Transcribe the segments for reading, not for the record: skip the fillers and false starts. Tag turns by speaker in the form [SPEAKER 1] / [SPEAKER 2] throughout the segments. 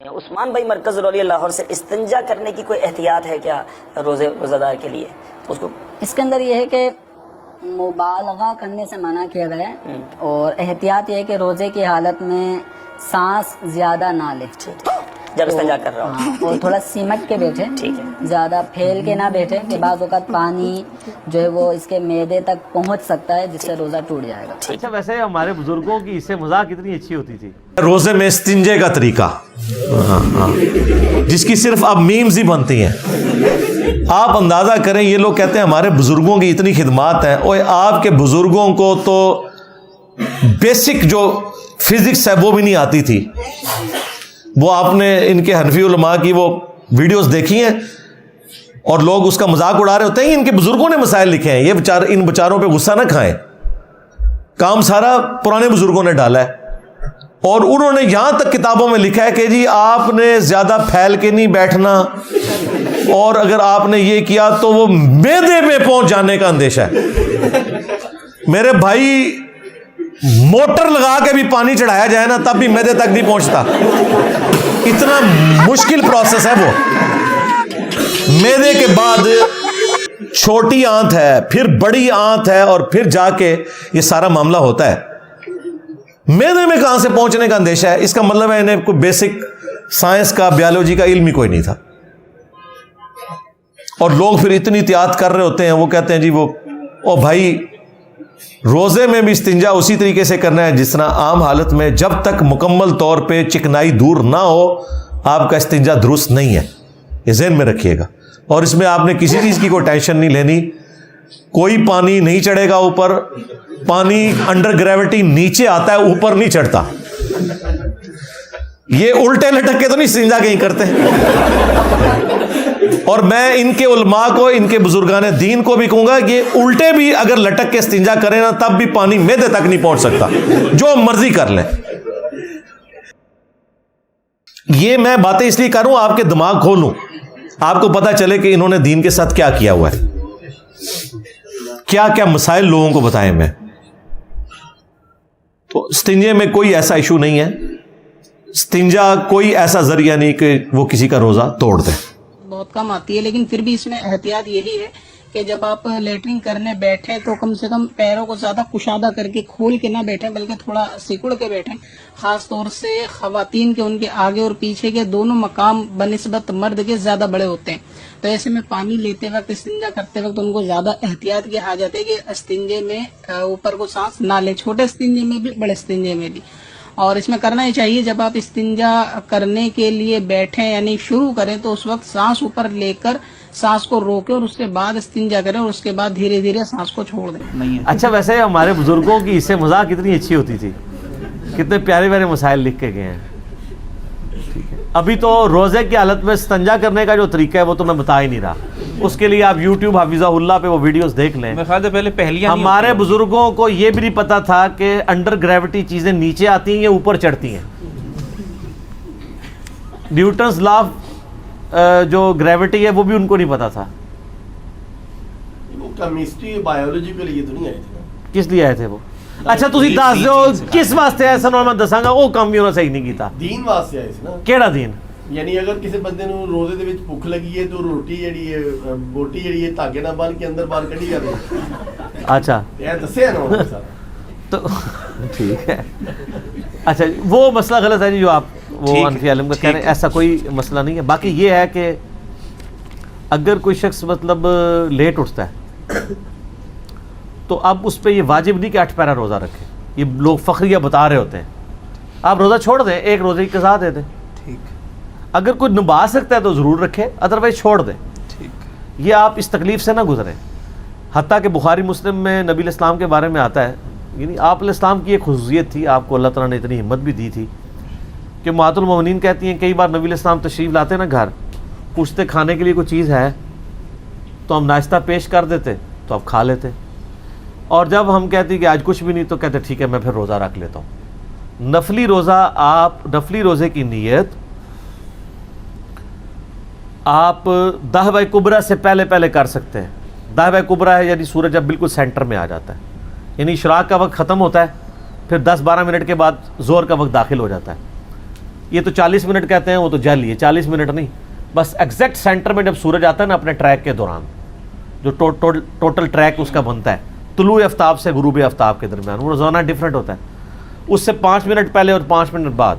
[SPEAKER 1] عثمان بھائی مرکز رضی اللہ عنہ سے استنجا کرنے کی کوئی احتیاط ہے کیا روزہ دار کے لیے؟
[SPEAKER 2] اس کے اندر یہ ہے کہ مبالغہ کرنے سے منع کیا گیا ہے، اور احتیاط یہ ہے کہ روزے کی حالت میں سانس زیادہ نہ لے
[SPEAKER 1] جب استنجا کر رہا ہوں،
[SPEAKER 2] اور تھوڑا سمٹ کے بیٹھے،
[SPEAKER 1] ٹھیک ہے،
[SPEAKER 2] زیادہ پھیل کے نہ بیٹھے کہ بعض اوقات پانی جو ہے وہ اس کے معدے تک پہنچ سکتا ہے جس سے روزہ ٹوٹ جائے گا۔
[SPEAKER 3] اچھا، ویسے ہمارے بزرگوں کی اس سے مذاق اتنی اچھی ہوتی تھی،
[SPEAKER 4] روزے میں استنجے کا طریقہ جس کی صرف اب میمز ہی بنتی ہیں۔ آپ اندازہ کریں، یہ لوگ کہتے ہیں ہمارے بزرگوں کی اتنی خدمات ہیں، اور آپ کے بزرگوں کو تو بیسک جو فزکس ہے وہ بھی نہیں آتی تھی۔ وہ آپ نے ان کے حنفی علماء کی وہ ویڈیوز دیکھی ہیں، اور لوگ اس کا مذاق اڑا رہے ہوتے ہیں، ان کے بزرگوں نے مسائل لکھے ہیں، یہ ان بچاروں پہ غصہ نہ کھائیں، کام سارا پرانے بزرگوں نے ڈالا ہے۔ اور انہوں نے یہاں تک کتابوں میں لکھا ہے کہ جی آپ نے زیادہ پھیل کے نہیں بیٹھنا، اور اگر آپ نے یہ کیا تو وہ معدے میں پہنچ جانے کا اندیشہ ہے۔ میرے بھائی، موٹر لگا کے بھی پانی چڑھایا جائے نا تب بھی معدے تک نہیں پہنچتا، اتنا مشکل پروسیس ہے وہ۔ معدے کے بعد چھوٹی آنت ہے، پھر بڑی آنت ہے، اور پھر جا کے یہ سارا معاملہ ہوتا ہے۔ معدے میں کہاں سے پہنچنے کا اندیشہ ہے؟ اس کا مطلب ہے انہیں کوئی بیسک سائنس کا، بیالوجی کا علم ہی کوئی نہیں تھا۔ اور لوگ پھر اتنی احتیاط کر رہے ہوتے ہیں، وہ کہتے ہیں جی وہ او بھائی، روزے میں بھی استنجا اسی طریقے سے کرنا ہے جس طرح عام حالت میں، جب تک مکمل طور پہ چکنائی دور نہ ہو آپ کا استنجا درست نہیں ہے، یہ ذہن میں رکھیے گا۔ اور اس میں آپ نے کسی چیز کی کوئی ٹینشن نہیں لینی، کوئی پانی نہیں چڑھے گا اوپر، پانی انڈر گریوٹی نیچے آتا ہے، اوپر نہیں چڑھتا۔ یہ الٹے لٹک کے تو نہیں استنجا کہیں کرتے۔ اور میں ان کے علماء کو، ان کے بزرگان دین کو بھی کہوں گا کہ الٹے بھی اگر لٹک کے استنجا کریں نا تب بھی پانی معدے تک نہیں پہنچ سکتا، جو مرضی کر لیں۔ یہ میں باتیں اس لیے کروں آپ کے دماغ کھولوں، آپ کو پتا چلے کہ انہوں نے دین کے ساتھ کیا کیا ہوا ہے، کیا کیا مسائل لوگوں کو بتائے میں۔ تو استنجے میں کوئی ایسا ایشو نہیں ہے، استنجا کوئی ایسا ذریعہ نہیں کہ وہ کسی کا روزہ توڑ دے۔
[SPEAKER 5] بہت کم آتی ہے، لیکن پھر بھی اس میں احتیاط یہی ہے کہ جب آپ لیٹرنگ کرنے بیٹھیں تو کم سے کم پیروں کو زیادہ کشادہ کر کے کھول کے نہ بیٹھیں، بلکہ تھوڑا سکڑ کے بیٹھیں۔ خاص طور سے خواتین کے، ان کے آگے اور پیچھے کے دونوں مقام بنسبت مرد کے زیادہ بڑے ہوتے ہیں، تو ایسے میں پانی لیتے وقت، استنجا کرتے وقت ان کو زیادہ احتیاط کی حاجت ہے کہ استنجے میں اوپر کو سانس نہ لیں، چھوٹے استنجے میں بھی، بڑے استنجے میں بھی۔ اور اس میں کرنا ہی چاہیے، جب آپ استنجا کرنے کے لیے بیٹھیں یعنی شروع کریں تو اس وقت سانس اوپر لے کر سانس کو روکیں، اور اس کے بعد استنجا کریں، اور اس کے بعد دھیرے دھیرے سانس کو چھوڑ دیں۔
[SPEAKER 3] اچھا، ویسے ہمارے بزرگوں کی اس سے مذاق اتنی اچھی ہوتی تھی، کتنے پیارے پیارے مسائل لکھ کے گئے ہیں۔ ٹھیک ہے، ابھی تو روزے کی حالت میں استنجا کرنے کا جو طریقہ ہے وہ تو میں بتا ہی نہیں رہا، اس کے لیے آپ یوٹیوب حفیظہ اللہ پہ وہ ویڈیوز دیکھ لیں۔
[SPEAKER 6] پہلے پہلیاں
[SPEAKER 3] ہمارے بزرگوں کو یہ بھی نہیں پتا تھا کہ انڈر گریوٹی چیزیں نیچے آتی ہیں یا اوپر چڑھتی ہیں۔ نیوٹنز لا آف جو گریوٹی ہے وہ بھی ان کو نہیں پتا تھا۔
[SPEAKER 7] کیمسٹری بایولوجی کے لیے تو نہیں آئے تھے۔
[SPEAKER 3] کس لیے آئے تھے وہ؟ اچھا تسی دس دو کس واسطے ایسا میں دساں گا، وہ کام بھی انہوں نے صحیح نہیں کیتا۔
[SPEAKER 7] دین واسطے آئے تھے نا۔
[SPEAKER 3] کیڑا دین؟
[SPEAKER 7] یعنی اگر کسی بندے نو روزے دے وچ بھوک لگی ہے تو روٹی جڑی ہے، بوٹی جڑی ہے دھاگے نال بن کے اندر باہر کڈی جاوے۔
[SPEAKER 3] اچھا
[SPEAKER 7] یہ دسیا نا انہوں نے
[SPEAKER 3] تو ٹھیک ہے۔ اچھا، وہ مسئلہ غلط ہے جی جو آپ وہ انفی عالم کا کہہ رہے ہیں، ایسا کوئی مسئلہ نہیں ہے۔ باقی یہ ہے کہ اگر کوئی شخص مطلب لیٹ اٹھتا ہے تو اب اس پہ یہ واجب نہیں کہ 8 پیرا روزہ رکھے، یہ لوگ فخریہ بتا رہے ہوتے ہیں۔ آپ روزہ چھوڑ دیں، ایک روزے کی قضا دے دیں، اگر کوئی نبھا سکتا ہے تو ضرور رکھے، ادروائز چھوڑ دیں۔ یہ آپ اس تکلیف سے نہ گزریں۔ حتیٰ کہ بخاری مسلم میں نبی علیہ السلام کے بارے میں آتا ہے، یعنی آپ علیہ السلام کی ایک خصوصیت تھی، آپ کو اللہ تعالیٰ نے اتنی ہمت بھی دی تھی کہ امہات المومنین کہتی ہیں کئی بار نبی علیہ السلام تشریف لاتے نا گھر، پوچھتے کھانے کے لیے کوئی چیز ہے تو ہم ناشتہ پیش کر دیتے تو آپ کھا لیتے، اور جب ہم کہتے کہ آج کچھ بھی نہیں تو کہتے ٹھیک ہے میں پھر روزہ رکھ لیتا ہوں۔ نفلی روزہ، آپ نفلی روزے کی نیت آپ 10 کبریٰ سے پہلے کر سکتے ہیں۔ 10 کبریٰ ہے یعنی سورج جب بالکل سینٹر میں آ جاتا ہے، یعنی اشراق کا وقت ختم ہوتا ہے، پھر 10-12 منٹ کے بعد زور کا وقت داخل ہو جاتا ہے، یہ تو 40 منٹ کہتے ہیں, وہ تو جل یہ 40 منٹ نہیں, بس ایگزیکٹ سینٹر میں جب سورج آتا ہے نا اپنے ٹریک کے دوران, جو ٹوٹل ٹریک اس کا بنتا ہے طلوع آفتاب سے غروب آفتاب کے درمیان, وہ روزانہ ڈفرینٹ ہوتا ہے, اس سے 5 منٹ پہلے اور 5 منٹ بعد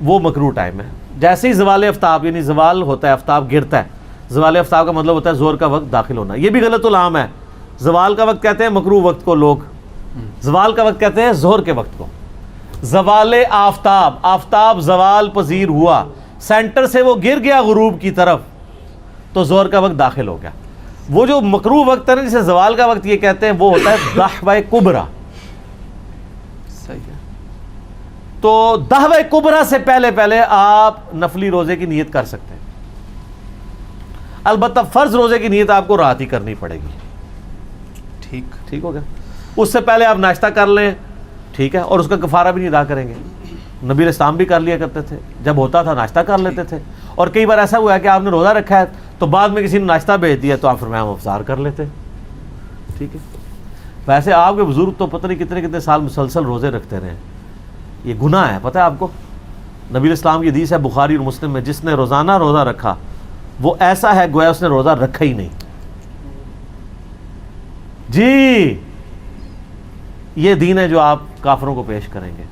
[SPEAKER 3] وہ مکروہ ٹائم ہے. جیسے ہی زوال آفتاب, یعنی زوال ہوتا ہے, آفتاب گرتا ہے, زوال آفتاب کا مطلب ہوتا ہے زہر کا وقت داخل ہونا. یہ بھی غلط العام ہے, زوال کا وقت کہتے ہیں مکروہ وقت کو لوگ, زوال کا وقت کہتے ہیں زہر کے وقت کو. زوال آفتاب, آفتاب زوال پذیر ہوا, سینٹر سے وہ گر گیا غروب کی طرف, تو زہر کا وقت داخل ہو گیا. وہ جو مکروہ وقت ہے نا جسے زوال کا وقت یہ کہتے ہیں, وہ ہوتا ہے دحوہ کبریٰ. صحیح ہے. تو دحوہ کبریٰ سے پہلے آپ نفلی روزے کی نیت کر سکتے ہیں. البتہ فرض روزے کی نیت آپ کو رات ہی کرنی پڑے گی. ٹھیک ہو گیا. اس سے پہلے آپ ناشتہ کر لیں, ٹھیک ہے, اور اس کا کفارہ بھی نہیں ادا کریں گے. نبی علیہ السلام بھی کر لیا کرتے تھے, جب ہوتا تھا ناشتہ کر لیتے تھے. اور کئی بار ایسا ہوا ہے کہ آپ نے روزہ رکھا ہے تو بعد میں کسی نے ناشتہ بھیج دیا تو آپ فرمایا ہم افطار کر لیتے. ٹھیک ہے. ویسے آپ کے بزرگ تو پتہ نہیں کتنے سال مسلسل روزے رکھتے رہے. یہ گناہ ہے, پتہ ہے آپ کو. نبی علیہ السلام کی حدیث ہے بخاری اور مسلم میں, جس نے روزانہ روزہ رکھا وہ ایسا ہے گویا اس نے روزہ رکھا ہی نہیں. جی یہ دین ہے جو آپ کافروں کو پیش کریں گے.